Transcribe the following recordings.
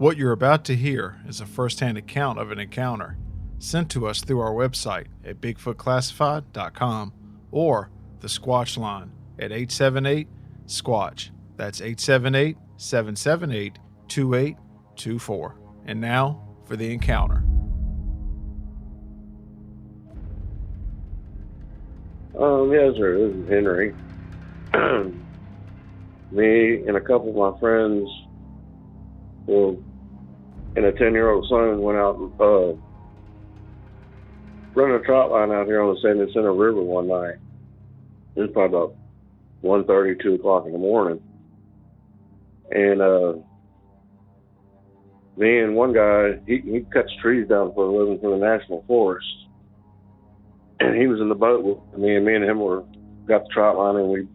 What you're about to hear is a first-hand account of an encounter sent to us through our website at bigfootclassified.com or the Squatch line at 878-SQUATCH. That's 878-778-2824. And now for the encounter. Yes, sir. This is Henry. Me and a couple of my friends, and a 10-year-old son went out and running a trout line out here on the San Jacinto River one night. It was probably about 1:30, 2 o'clock in the morning. And me and one guy, he cuts trees down for a living for the National Forest. And he was in the boat with me, and him got the trout line, and we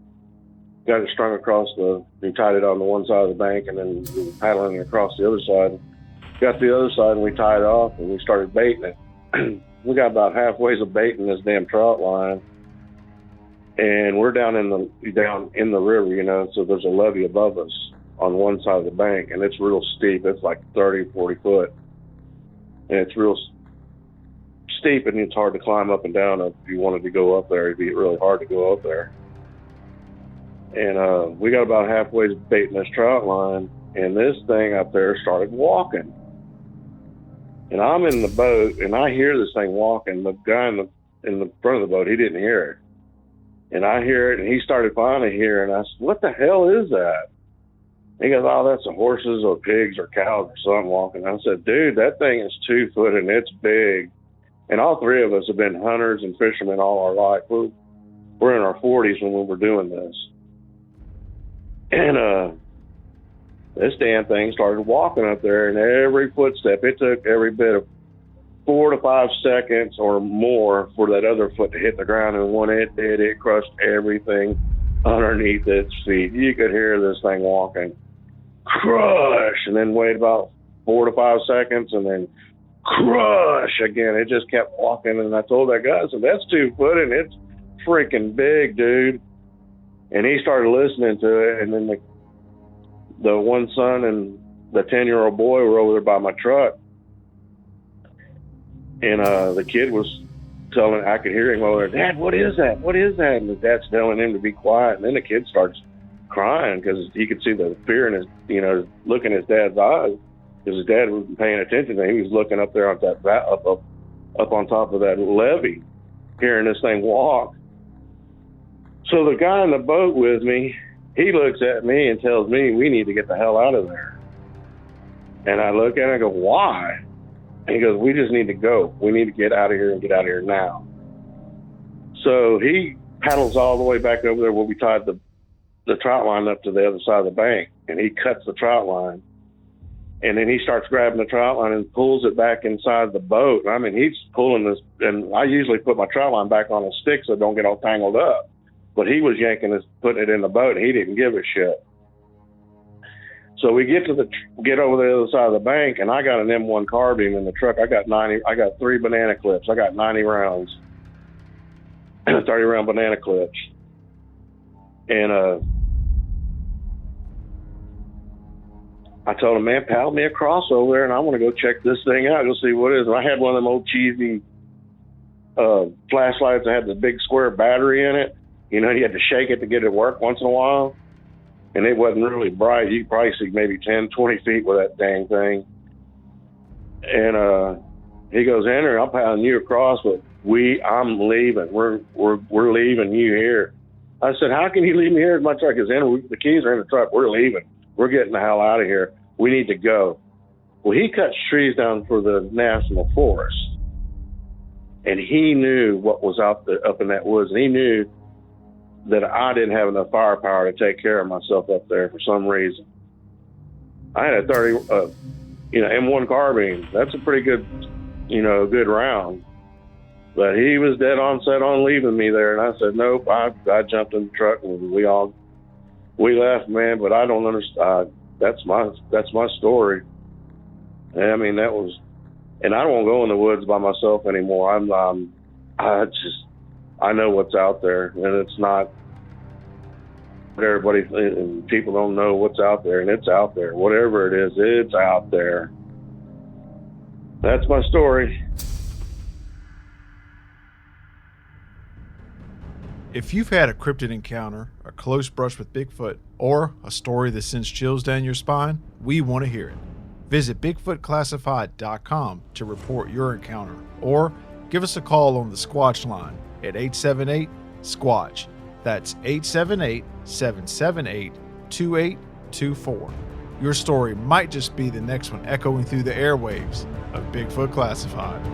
got it strung across we tied it on the one side of the bank, and then we were paddling it across the other side. Got to the other side, and we tied it off, and we started baiting it. We got about halfway of baiting this damn trout line, and we're down in the river, so there's a levee above us on one side of the bank, and it's real steep. It's like 30, 40 foot, and it's real steep, and it's hard to climb up and down. If you wanted to go up there, it'd be really hard to go up there. And we got about halfway baiting this trout line, and this thing up there started walking. And I'm in the boat, and I hear this thing walking. The guy in the front of the boat, he didn't hear it. And I hear it, and he started finally hearing. I said, "What the hell is that?" He goes, "Oh, that's a horses or pigs or cows or something walking." I said, "Dude, that thing is 2 foot, and it's big." And all three of us have been hunters and fishermen all our life. We're in our 40s when we were doing this. And this damn thing started walking up there, and every footstep, it took every bit of 4 to 5 seconds or more for that other foot to hit the ground. And when it did, it crushed everything underneath its feet. You could hear this thing walking, crush, and then wait about 4 to 5 seconds, and then crush again. It just kept walking. And I told that guy, I said, "That's 2 foot, and it's freaking big, dude." And he started listening to it, and then the one son and the 10-year-old boy were over there by my truck. And the kid was telling, I could hear him over there, "Dad, what is that? What is that?" And the dad's telling him to be quiet. And then the kid starts crying because he could see the fear in his, look in his dad's eyes, because his dad wasn't paying attention. And he was looking up there on that up on top of that levee, hearing this thing walk. So the guy in the boat with me, he looks at me and tells me, "We need to get the hell out of there." And I look at him and I go, "Why?" And he goes, "We just need to go. We need to get out of here and get out of here now." So he paddles all the way back over there where we tied the trout line up to the other side of the bank, and he cuts the trout line. And then he starts grabbing the trout line and pulls it back inside the boat. I mean, he's pulling this, and I usually put my trout line back on a stick so it don't get all tangled up. But he was yanking us, putting it in the boat, and he didn't give a shit. So we get over the other side of the bank, and I got an M1 carbine in the truck. I got 3 banana clips. I got 90 rounds, 30 round banana clips. And I told him, "Man, paddle me across over there, and I want to go check this thing out, go see what it is." And I had one of them old cheesy flashlights that had the big square battery in it. You had to shake it to get it to work once in a while. And it wasn't really bright. You could probably see maybe 10, 20 feet with that dang thing. And he goes, "Henry, I'm paddling you across, but I'm leaving. We're leaving you here." I said, "How can you leave me here in my truck?" Because Henry, the keys are in the truck. We're leaving. We're getting the hell out of here. We need to go. Well, he cuts trees down for the National Forest. And he knew what was up in that woods. And he knew that I didn't have enough firepower to take care of myself up there for some reason. I had a 30, M1 carbine. That's a pretty good, good round. But he was dead on set on leaving me there, and I said, "Nope." I jumped in the truck, and we left, man. But I don't understand. That's my story. I mean, that was, and I don't go in the woods by myself anymore. I know what's out there, and it's not Everybody and people don't know what's out there, and it's out there. Whatever it is, it's out there. That's my story. If you've had a cryptid encounter, a close brush with Bigfoot, or a story that sends chills down your spine, we want to hear it. Visit BigfootClassified.com to report your encounter, or give us a call on the Squatch line at 878-SQUATCH. That's 878-778-2824. Your story might just be the next one echoing through the airwaves of Bigfoot Classified.